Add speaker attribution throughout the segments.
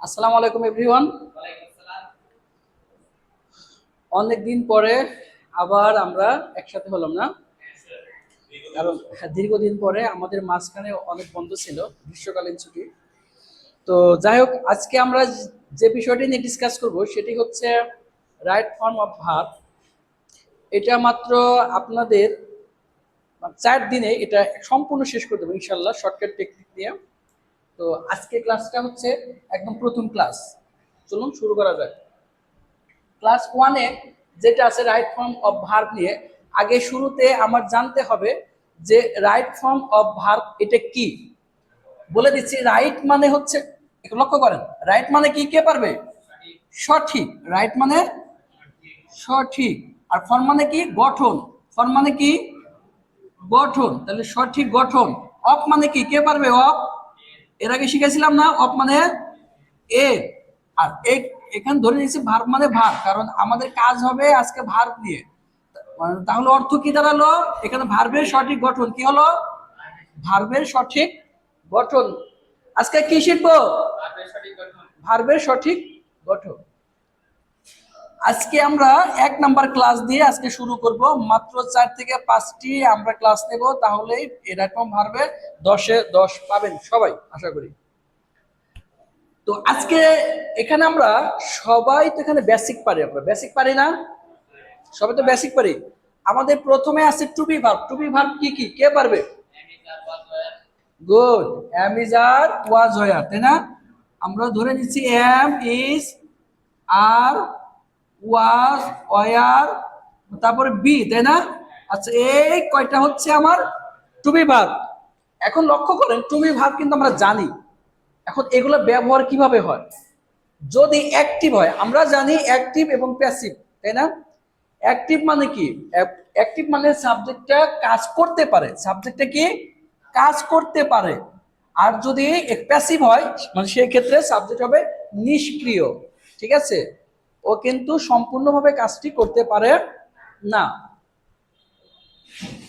Speaker 1: আসসালামু আলাইকুম এভরিওয়ান। অনেকদিন পরে আবার আমরা একসাথে হলাম না, কারণ দীর্ঘদিন পরে আমাদের মাঝখানে অনেক বন্ধ ছিল, গ্রীষ্মকালীন ছুটি। তো যাই হোক, আজকে আমরা যে বিষয়টি নিয়ে ডিসকাস করব সেটি হচ্ছে রাইট ফর্ম অফ ভার্ব। এটা মাত্র আপনাদের 4 দিনে এটা সম্পূর্ণ শেষ করে দেবো ইনশাল্লাহ, শর্টকাট টেকনিক দিয়ে। তো আজকে ক্লাসটা হচ্ছে একদম প্রথম ক্লাস। চলুন শুরু করা যাক। ক্লাস 1-এ যেটা আছে রাইট ফর্ম অফ ভার্ব নিয়ে, আগে শুরুতে আমার জানতে হবে যে রাইট ফর্ম অফ ভার্ব এটা কি। বলে দিচ্ছি, রাইট মানে হচ্ছে, একটু লক্ষ্য করেন, রাইট মানে কি, কে পারবে? সঠিক। রাইট মানে সঠিক। আর ফর্ম মানে কি? গঠন। ফর্ম মানে কি? গঠন। তাহলে সঠিক গঠন। অফ মানে কি, কে পারবে? অফ, এর আগে শিখেছিলাম না, অফ মানে এ। আর এখানে ধরে নিয়েছি ভার্ব মানে ভার্ব, কারণ আমাদের কাজ হবে আজকে ভার্ব নিয়ে। তাহলে অর্থ কি দাঁড়ালো? এখানে ভার্বের সঠিক গঠন কি হলো? ভার্বের সঠিক গঠন। আজকে কি শিখবো? ভার্বের সঠিক গঠন। আজকে আমরা 1 নাম্বার ক্লাস দিয়ে আজকে শুরু করব। মাত্র 4 থেকে 5টি আমরা ক্লাস নেব, তাহলেই এরকম ভার্বের 10-এ 10 পাবেন সবাই, আশা করি। তো আজকে এখানে আমরা সবাই তো এখানে বেসিক পারি, আমরা বেসিক পারি না? সবাই তো বেসিক পারি। আমাদের প্রথমে আছে to be verb. To be verb কি কি, কে পারবে? Good. Am is are was were, তাই না? আমরা ধরে নিচ্ছি am is are was were, তারপরে বি, তাই না? আচ্ছা, এই কয়টা হচ্ছে আমার টু বি ভার্ব। এখন লক্ষ্য করেন, টু বি ভার্ব কিন্তু আমরা জানি। এখন এগুলো ব্যবহার কিভাবে হয়? যদি অ্যাক্টিভ হয়, আমরা জানি অ্যাক্টিভ এবং প্যাসিভ, তাই না? অ্যাক্টিভ মানে কি? অ্যাক্টিভ মানে সাবজেক্টটা কাজ করতে পারে, সাবজেক্টটা কি কাজ করতে পারে। আর যদি প্যাসিভ হয়, মানে সেই ক্ষেত্রে সাবজেক্ট হবে নিষ্ক্রিয়। ঠিক আছে, ও কিন্তু সম্পূর্ণভাবে কাজটি করতে পারে না।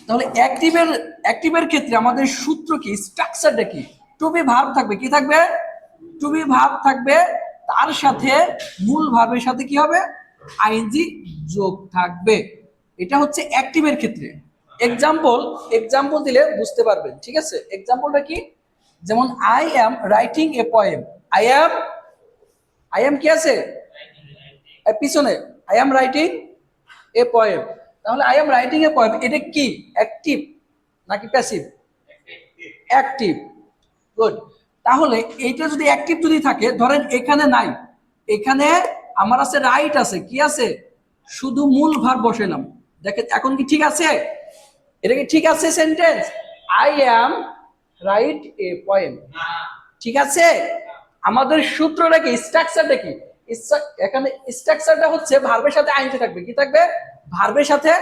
Speaker 1: তাহলে অ্যাক্টিভের ক্ষেত্রে আমাদের সূত্র কি, স্ট্রাকচারটা কি? টু বি ভার্ব থাকবে, কি থাকবে? টু বি ভার্ব থাকবে, তার সাথে মূল ভার্বের সাথে কি হবে? আইএনজি যোগ থাকবে। এটা হচ্ছে অ্যাক্টিভের ক্ষেত্রে। এক্সাম্পল এক্সাম্পল দিলে বুঝতে পারবেন, ঠিক আছে? এক্সাম্পলটা কি? যেমন I am writing a poem. I am কি আছে পিছনে? I am writing a poem. তাহলে I am writing a poem, এটা কি অ্যাক্টিভ নাকি প্যাসিভ? অ্যাক্টিভ। গুড। তাহলে এইটা যদি অ্যাক্টিভ যদি থাকে, ধরেন এখানে নাই, এখানে আমার আছে রাইট আছে, কি আছে? শুধু মূল ভার্ব বসাইলাম। দেখেন এখন কি ঠিক আছে? এটা কি ঠিক আছে sentence? I am write a poem, ঠিক আছে? আমাদের সূত্রটা কি, স্ট্রাকচারটা কি? এখানে স্ট্রাকচারটা হচ্ছে ভার্বের সাথে আইএনজি থাকবে। কি থাকবে? ভার্বের সাথে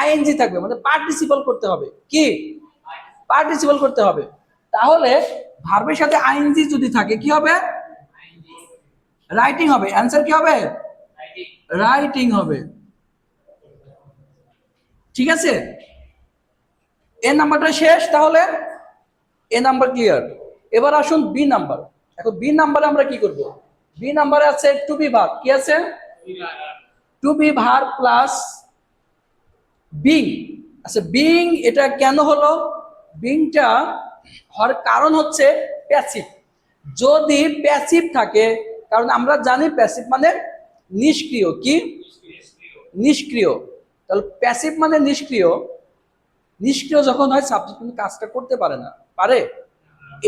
Speaker 1: আইএনজি থাকবে, মানে পার্টিসিপল করতে হবে। কি? পার্টিসিপল করতে হবে। তাহলে ভার্বের সাথে আইএনজি যদি থাকে, কি হবে? রাইটিং হবে। অ্যান্সার কি হবে? রাইটিং হবে। ঠিক আছে, এ নাম্বারটা শেষ। তাহলে এ নাম্বার ক্লিয়ার। এবার আসুন বি নাম্বার। এখন বি নাম্বারে আমরা কি করব? বি নাম্বারে আছে টু বি ভার্ব। কি আছে? To be verb plus being. আচ্ছা, বিং এটা কেন হলো? বিংটা হওয়ার কারণ হচ্ছে প্যাসিভ। যদি প্যাসিভ থাকে, কারণ আমরা জানি প্যাসিভ মানে নিষ্ক্রিয়। কি? নিষ্ক্রিয়। তাহলে প্যাসিভ মানে নিষ্ক্রিয়। নিষ্ক্রিয় যখন হয়, সাবজেক্ট কিন্তু কাজটা করতে পারে না, পারে?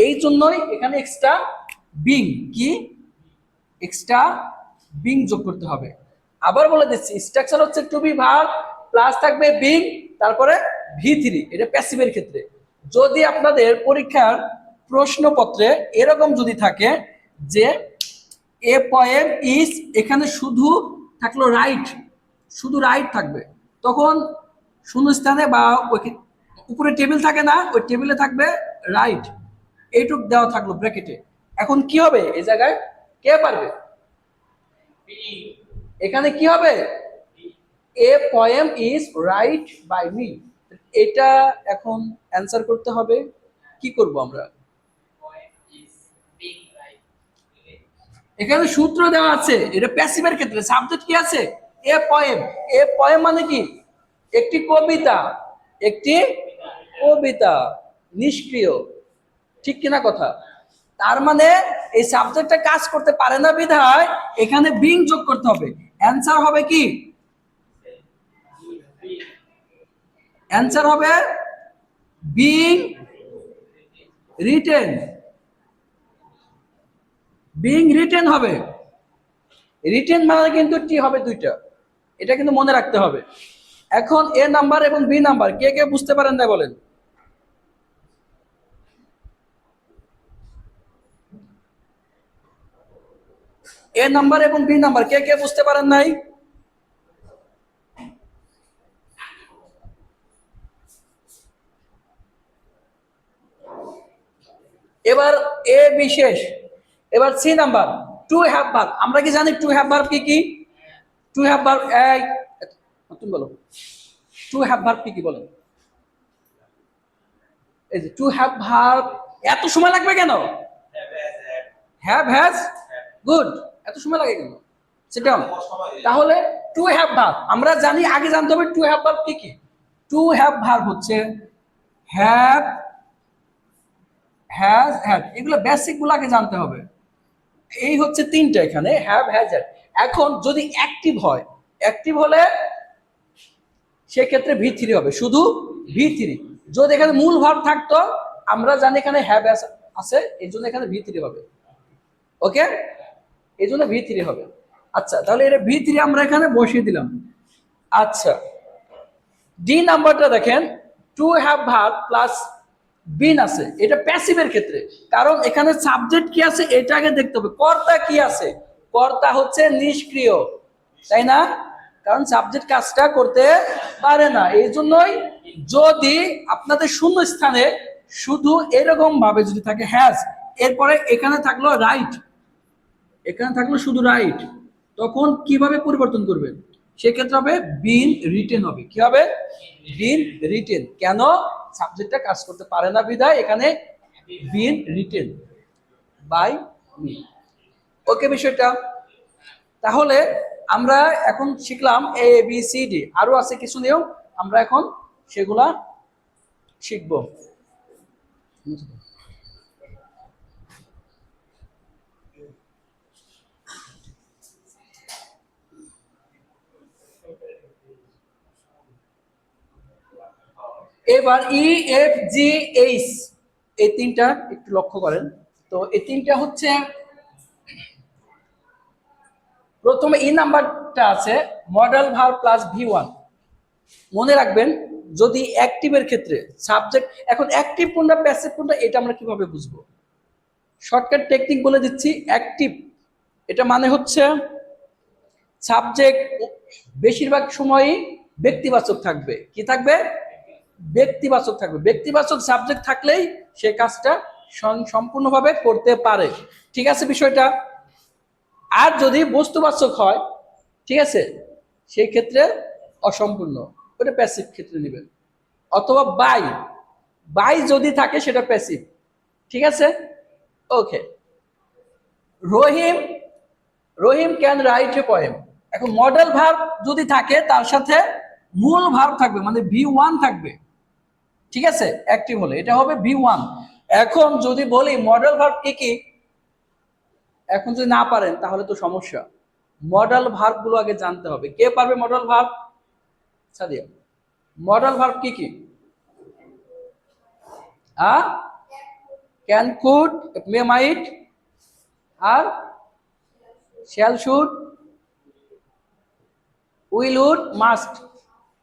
Speaker 1: এই জন্যই এখানে এক্সট্রা বিং, কি এক্সট্রা বিং যোগ করতে হবে। আবার বলে দিচ্ছি, স্ট্রাকচার হচ্ছে টু বি ভার্ব প্লাস থাকবে বিং, তারপরে ভি3, এটা প্যাসিভের ক্ষেত্রে। যদি আপনাদের পরীক্ষার প্রশ্নপত্রে এরকম যদি থাকে যে এ পোয়েম ইজ, এখানে শুধু থাকলো রাইট, শুধু রাইট থাকবে, তখন শূন্যস্থানে বা উপরে টেবিল থাকে না, ওই টেবিলে থাকবে রাইট, এইটুক দেওয়া থাকলো ব্র্যাকেটে। এখন কি হবে এই জায়গায়, কে পারবে? এখানে কি হবে? A poem is write by me. এটা এখন অ্যান্সার করতে হবে। কি করব আমরা? এখানে সূত্র দেওয়া আছে, এটা প্যাসিভের ক্ষেত্রে। সাবজেক্ট কি আছে? A poem. এ পয়েম মানে কি? একটি কবিতা, একটি কবিতা, নিষ্ক্রিয়। ঠিক কিনা কথা? তার মানে এই সাবজেক্টটা কাজ করতে পারে না বিধায় এখানে বিং যোগ করতে হবে। অ্যান্সার হবে কি? অ্যান্সার হবে বিং রিটেন। বিং রিটেন হবে। রিটেন মানে কিন্তু টি হবে দুইটা, এটা কিন্তু মনে রাখতে হবে। এখন এ নাম্বার এবং বি নাম্বার কে কে বুঝতে পারেন না বলেন? এ নাম্বার এবং বি নাম্বার কে কে বুঝতে পারেন নাই? এবার এ বিশেষ। এবার C number to have verb. আমরা কি জানি টু হ্যাভ ভার্ব কি কি? টু হ্যাভ ভার্ব, এই তুমি বলো, টু হ্যাভ ভার্ব কি কি বলেন? এই যে টু হ্যাভ ভার্ব, এত সময় লাগবে কেন? Have has, good. এত সময় লাগে কেন? সেটা তাহলে টু হ্যাভ ভার্ব আমরা জানি, আগে জানতে হবে টু হ্যাভ ভার্ব কি কি। টু হ্যাভ ভার্ব হচ্ছে হ্যাভ, হ্যাজ, হ্যাড, এগুলো বেসিক গুলো আগে জানতে হবে। এই হচ্ছে তিনটা এখানে, হ্যাভ হ্যাজ হ্যাড। এখন যদি অ্যাক্টিভ হয়, অ্যাক্টিভ হলে সেক্ষেত্রে ভি থ্রি হবে, শুধু ভি থ্রি। যদি এখানে মূল ভার্ব থাকতো, আমরা জানি এখানে হ্যাভ আছে, এই জন্য এখানে ভি থ্রি হবে। ওকে, এই জন্য ভি থ্রি হবে। আচ্ছা, তাহলে এটা ভি থ্রি আমরা এখানে বসিয়ে দিলাম। আচ্ছা, ডি নাম্বারটা দেখেন, two have verb plus been আছে, এটা প্যাসিভের ক্ষেত্রে। কারণ এখানে সাবজেক্ট কি আছে এটা আগে দেখতে হবে। কর্তা কি আছে? কর্তা হচ্ছে নিষ্ক্রিয়, তাই না? কারণ সাবজেক্ট কাজটা করতে পারে না। এই জন্যই যদি আপনাদের শূন্য স্থানে শুধু এরকম ভাবে যদি থাকে হ্যাজ, এরপরে এখানে থাকলো রাইট, এখানে থাকলো শুধু রাইট, তখন কিভাবে পরিবর্তন করবেন? সেক্ষেত্রে হবে বিন রিটেন হবে। কি হবে? Been written. কেন? সাবজেক্টটা কাজ করতে পারে না বিধায় এখানে বিন রিটেন বাই মি। ওকে বিষয়টা? তাহলে আমরা এখন শিখলাম এ বি সি ডি, আরো আছে কিছু নিয়ম, আমরা এখন সেগুলা শিখবো। এবার ই এফ জি এইচ, এই তিনটা একটু লক্ষ্য করেন। তো এই তিনটা হচ্ছে, প্রথমে ই নাম্বারটা আছে modal verb plus V one. মনে রাখবেন, যদি অ্যাক্টিভের ক্ষেত্রে সাবজেক্ট, এখন অ্যাক্টিভ কোনটা প্যাসিভ কোনটা এটা আমরা কিভাবে বুঝবো? শর্টকাট টেকনিক বলে দিচ্ছি। অ্যাক্টিভ এটা মানে হচ্ছে সাবজেক্ট বেশিরভাগ সময়ই ব্যক্তিবাচক থাকবে। কি থাকবে? ব্যক্তিবাচক থাকবে। ব্যক্তিবাচক সাবজেক্ট থাকলেই সে কাজটা সম্পূর্ণভাবে করতে পারে। ঠিক আছে বিষয়টা? আর যদি বস্তুবাচক হয়, ঠিক আছে, সেই ক্ষেত্রে অসম্পূর্ণ, ওটা প্যাসিভ ক্ষেত্রে নেবেন। অথবা বাই, বাই যদি থাকে সেটা প্যাসিভ। ঠিক আছে? ওকে। রহিম, রহিম ক্যান রাইট এ পোয়েম। এখন মডেল ভার্ব যদি থাকে তার সাথে মূল ভার্ব থাকবে, মানে ভি ওয়ান থাকবে। ঠিক আছে? অ্যাক্টিভ হলে এটা হবে ভি ওয়ান। এখন যদি বলি মডেল ভার্ব কি কি, এখন যদি না পারেন তাহলে তো সমস্যা। মডেল ভার্ব গুলো আগে জানতে হবে। কে পারবে modal verb? Sadia, modal verb কি কি? ক্যান, কুড, মে, মাইট, আর shall, should, will, would, must.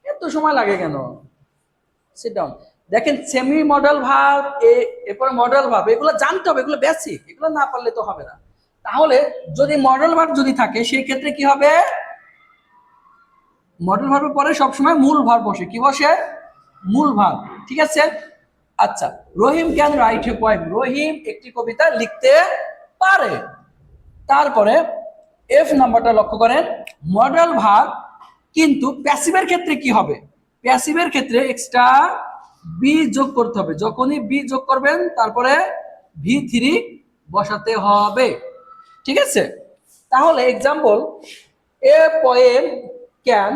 Speaker 1: এত সময় লাগে কেন? Sit down. দেখেন সেমি মডেল ভার্ব, এরপর মডেল ভার্ব, এগুলো জানতে হবে, এগুলো বেসিক, এগুলো না পারলে তো হবে না। তাহলে যদি মডেল ভার্ব যদি থাকে সেই ক্ষেত্রে কি হবে? মডেল ভার্বের পরে সবসময় মূল ভার্ব বসে। কি বসে? মূল ভার্ব। ঠিক আছে? আচ্ছা, রহিম ক্যান রাইট এ পোয়েম, রহিম একটি কবিতা লিখতে পারে। তারপরে এফ নাম্বারটা লক্ষ্য করেন, মডেল ভার্ব, কিন্তু প্যাসিভের ক্ষেত্রে কি হবে? প্যাসিভের ক্ষেত্রে এক্সট্রা বি যোগ করতে হবে। যখনই বি যোগ করবেন তারপরে ভি থ্রি বসাতে হবে। ঠিক আছে? তাহলে এক্সাম্পল, এ পোয়েম ক্যান,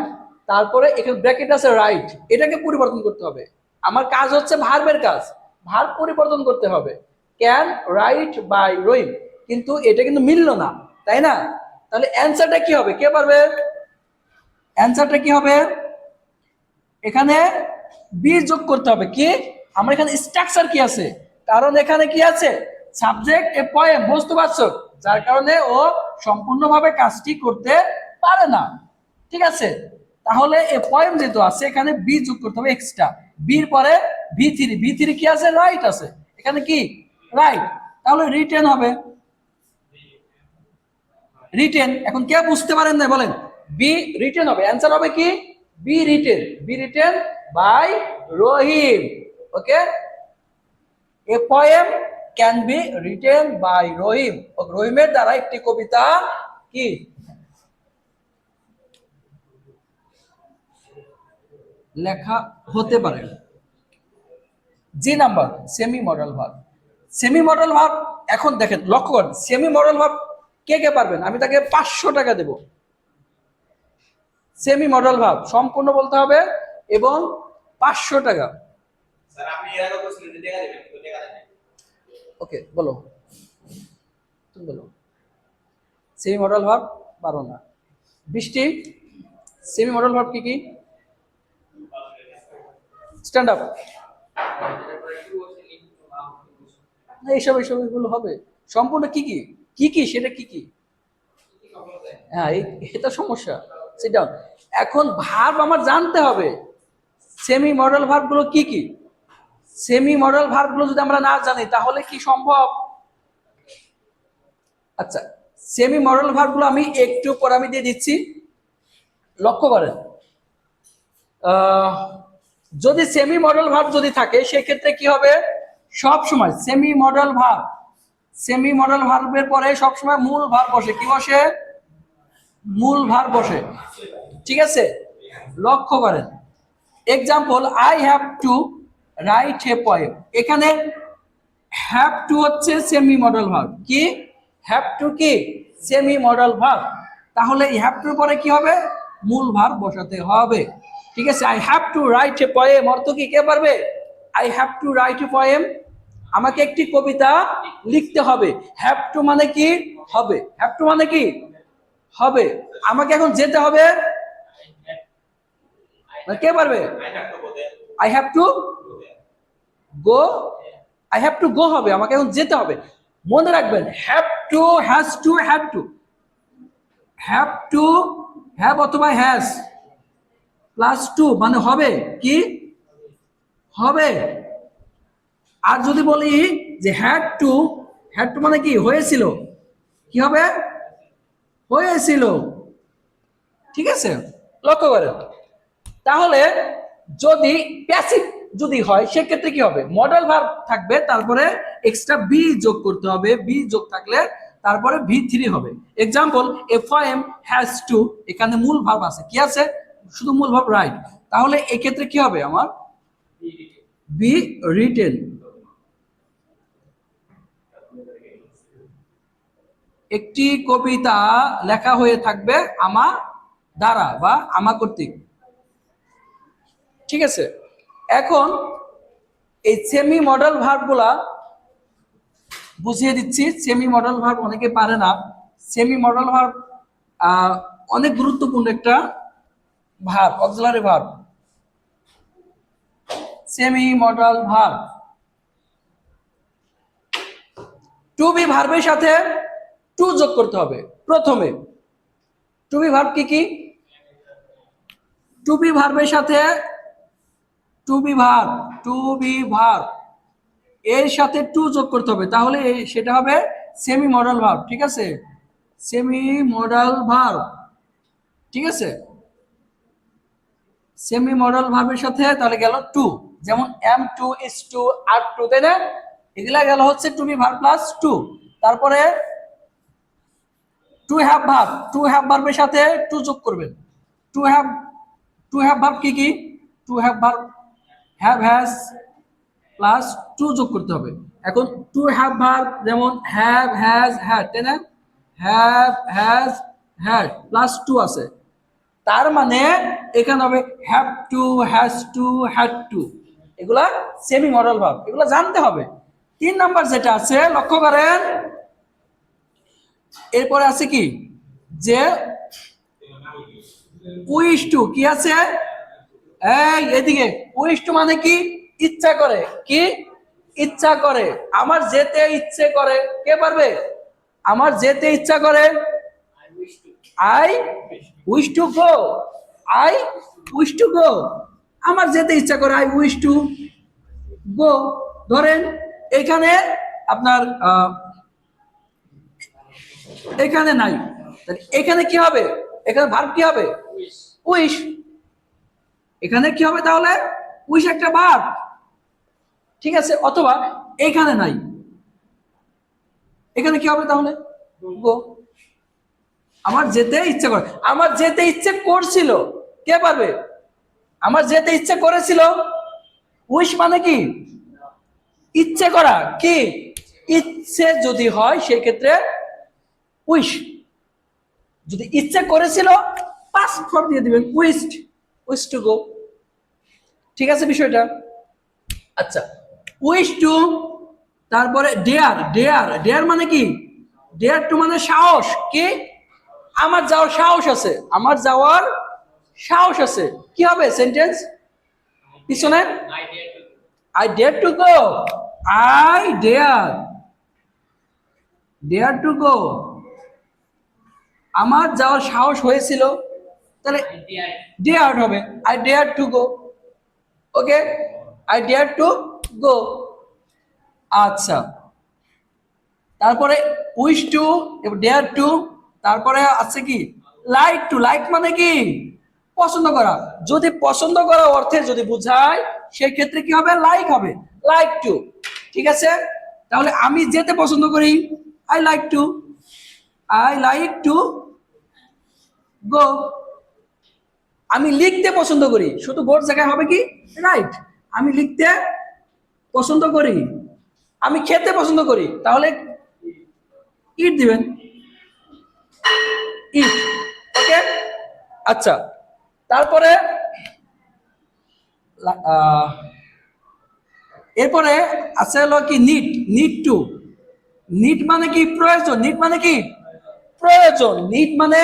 Speaker 1: তারপরে এখানে ব্র্যাকেট আছে রাইট, এটাকে পরিবর্তন করতে হবে। আমার কাজ হচ্ছে ভার্বের কাজ, ভার্ব পরিবর্তন করতে হবে। ক্যান রাইট বাই রহিম, কিন্তু এটা কিন্তু মিলল না, তাই না? তাহলে অ্যান্সারটা কি হবে, কে পারবে? অ্যান্সারটা কি হবে? এখানে বি যোগ করতে হবে। কি আমার এখানে স্ট্রাকচার কি আছে, কারণ এখানে কি আছে, সাবজেক্ট এ পয়েম, বুঝতে পারছো, যার কারণে ও সম্পূর্ণভাবে কাজটি করতে পারে না। ঠিক আছে, তাহলে এ পয়েম যেহেতু আছে এখানে বি যোগ করতে হবে এক্সট্রা। বির পরে ভি3, ভি3 কি আছে, রাইট আছে, এখানে কি রাইট, তাহলে রিটেন হবে, রিটেন। এখন কে বুঝতে পারেন না বলেন, বি রিটেন হবে, অ্যান্সার হবে কি be written, be written by Rahim. Okay, a poem can be written by Rahim, রহিমের দ্বারা একটি কবিতা কি লেখা হতে পারে। G number, semi modal verb. Semi modal verb, এখন দেখেন লক্ষ্য করেন, সেমি মডেল ভার্ব কে কে পারবেন, আমি তাকে 500 টাকা দেব। সেমি মডেল ভার্ব সম্পূর্ণ বলতে হবে এবং 500 টাকা।
Speaker 2: স্যার আপনি এর আগে বলছিলেন যে টাকা দিবেন, তো টাকা দেন।
Speaker 1: ওকে বলো, তুমি বলো। সেমি মডেল ভার্ব পারো না। বৃষ্টি, সেমি মডেল ভার্ব কি কি? Stand up. এইসব এইসব এগুলো হবে সম্পূর্ণ কি কি কি কি সেটা কি কি? হ্যাঁ, এটা সমস্যা, সেটা এখন ভার্ব আমার জানতে হবে। সেমি মডেল ভার্ব গুলো কি কি? সেমি মডেল ভার্ব গুলো যদি আমরা না জানি তাহলে কি সম্ভব? আচ্ছা, সেমি মডেল ভার্ব গুলো আমি একটু পরে আমি দিয়ে দিচ্ছি, লক্ষ্য করেন। যদি সেমি মডেল ভার্ব যদি থাকে সেক্ষেত্রে কি হবে, সব সময় semi modal verb, semi model ভার্বের পরে সবসময় মূল ভার্ব বসে, কি বসে, মূল ভার্ব বসে। ঠিক আছে, লক্ষ্য করেন। Example, I have to write a poem, এখানে হ্যাভ টু হচ্ছে সেমি মডেল ভার্ব। কি হ্যাভ টু কি সেমি মডেল ভার্ব, তাহলে হ্যাভ টুর পরে কি হবে, মূল ভার্ব বসাতে হবে। ঠিক আছে, I have to write a poem অর্থ কি, কে পারবে? I have to write a poem, আমাকে একটি কবিতা লিখতে হবে। হ্যাভ টু মানে কি হবে, হ্যাভ টু মানে কি হবে, আমাকে এখন যেতে হবে, কে পারবে? I have to go, I have to go হবে, আমাকে এখন যেতে হবে। মনে রাখবেন, have to, has to, have to, have to, have অথবা হ্যাজ প্লাস টু মানে হবে কি হবে। আর যদি বলি যে হ্যাড টু, হ্যাড টু মানে কি হয়েছিল, কি হবে, হয়েছিল। ঠিক আছে, লক্ষ্য করেন। তাহলে যদি প্যাসিভ যদি হয় সেক্ষেত্রে কি হবে, মডেল ভার্ব থাকবে, তারপরে এক্সট্রা বি যোগ করতে হবে, বি যোগ থাকলে তারপরে ভি3 হবে। Example, a poem has to, এখানে মূল ভার্ব আছে, কি আছে, শুধু মূল ভার্ব রাইট, তাহলে এক্ষেত্রে কি হবে আমার, বি রিটেন। একটি কবিতা লেখা হয়ে থাকবে আমার দ্বারা বা আমার কর্তৃক। ঠিক আছে, এখন এই সেমি মডেল ভার্ব গুলা বুঝিয়ে দিচ্ছি। সেমি মডেল ভার্ব অনেকে পারে না। সেমি মডেল ভার্ব অনেক গুরুত্বপূর্ণ একটা verb, auxiliary verb. Semi modal verb to be ভার্বের সাথে টু যোগ করতে হবে প্রথমে। টু বি ভার্ব কি কি, টু বি ভার্বের সাথে to be verb, to be verb এর সাথে টু যোগ করতে হবে, তাহলে সেটা হবে সেমি মডেল ভার্ব। ঠিক আছে, সেমি মডেল ভার্ব। ঠিক আছে, সেমি মডেল ভার্বের সাথে তাহলে গেল টু, যেমন am to, is to, are to, তাই না? এগুলা গেল হচ্ছে to be verb plus to. তারপরে to have verb, to have ভার্বের সাথে টু যোগ করবেন। To have, to have verb কি কি, to have verb have, has plus to যোগ করতে হবে। এখন টু হ্যাভ ভার্ব যেমন হ্যাভ, হ্যাজ, হ্যাড, তাই না? হ্যাজ হ্যাড প্লাস টু আছে, তার মানে এখানে হবে have to, has to, had to. এগুলা সেমি মডেল ভার্ব, এগুলো জানতে হবে। 3 নাম্বার যেটা আছে লক্ষ্য করেন, এরপরে আছে কি যে উইশ টু, কি আছে এই এদিকে, উইশ টু মানে কি ইচ্ছা করে, কি ইচ্ছা করে, আমার যেতে ইচ্ছে করে, কে পারবে, আমার যেতে ইচ্ছা করে, I wish to go, I wish to go, আমার যেতে ইচ্ছা করে, আই উইশ টু গো। ধরেন এখানে আপনার এখানে নাই, তাহলে এখানে কি হবে, এখানে ভার্ব কি হবে, উইশ। এখানে কি হবে তাহলে, উইশ একটা ভার্ব, ঠিক আছে। অথবা এখানে নাই, এখানে কি হবে তাহলে, গো। আমার যেতে ইচ্ছে করে, আমার যেতে ইচ্ছে করছিল, কে পারবে, আমার যেতে ইচ্ছে করেছিল, উইশ মানে কি ইচ্ছে করা, কি ইচ্ছে যদি হয় সেই ক্ষেত্রে উইশ, যদি ইচ্ছে করেছিল পাস্ট ফর্ম দিয়ে দিবেন উইশড, উইশ টু গো। ঠিক আছে বিষয়টা। আচ্ছা, উইশ টু, তারপরে ডেয়ার, ডেয়ার ডেয়ার মানে কি, ডেয়ার টু মানে সাহস, কি আমার যাওয়ার সাহস আছে, আমার যাওয়ার সাহস আছে, কি হবে সেন্টেন্স পিছনে, I dare to go, I dare, dare to go, আমার যাওয়ার সাহস হয়েছিল, তাহলে ডেয়ার হবে, I dare to go. Okay, I dare to go. আচ্ছা, তারপরে উইশ টু, ডেয়ার টু, তারপরে আছে কি লাইক টু, লাইক মানে কি পছন্দ করা, যদি পছন্দ করা অর্থে যদি বুঝায় সেই ক্ষেত্রে কি হবে, লাইক হবে, লাইক টু। ঠিক আছে, তাহলে আমি যেতে পছন্দ করি, I like to, I like to go. আমি লিখতে পছন্দ করি, শুধু বোর্ড জায়গায় হবে কি রাইট, আমি লিখতে পছন্দ করি। আমি খেতে পছন্দ করি, তাহলে ইট দিবেন, ইট। ওকে, আচ্ছা, তারপরে আহ, এরপরে আছে হলো কি নিড, নিড টু, নিড মানে কি প্রয়োজন, নিড মানে কি প্রয়োজন, নিড মানে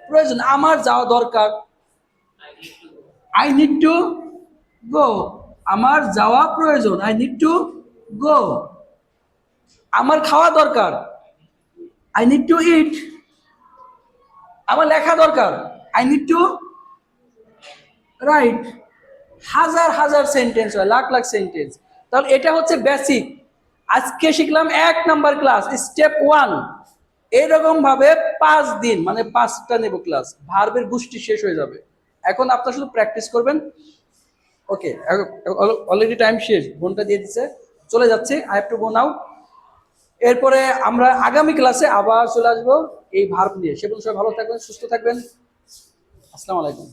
Speaker 1: প্রয়োজন, আমার যাওয়া দরকার, আই নিড টু গো, আমার যাওয়া প্রয়োজন, আই নিড টু গো। আমার খাওয়া দরকার, আই নিড টু ইট। আমার লেখা দরকার, আই নিড টু রাইট। হাজার হাজার সেন্টেন্স হয়, লাখ লাখ সেন্টেন্স। তাহলে এটা হচ্ছে বেসিক, আজকে শিখলাম 1 নাম্বার ক্লাস, স্টেপ 1। এরকম ভাবে 5 দিন মানে 5টা নেব ক্লাস, ভার্বের গোষ্ঠী শেষ হয়ে যাবে। এখন আপনারা শুধু প্র্যাকটিস করবেন। ওকে, অলরেডি টাইম শেষ, ফোনটা দিয়ে দিচ্ছে, চলে যাচ্ছে, আই হ্যাভ টু গো নাও। এরপরে আমরা আগামী ক্লাসে আবার চলে আসবো এই ভার্ব নিয়ে। সে পর্যন্ত সবাই ভালো থাকবেন, সুস্থ থাকবেন। আসসালামু আলাইকুম।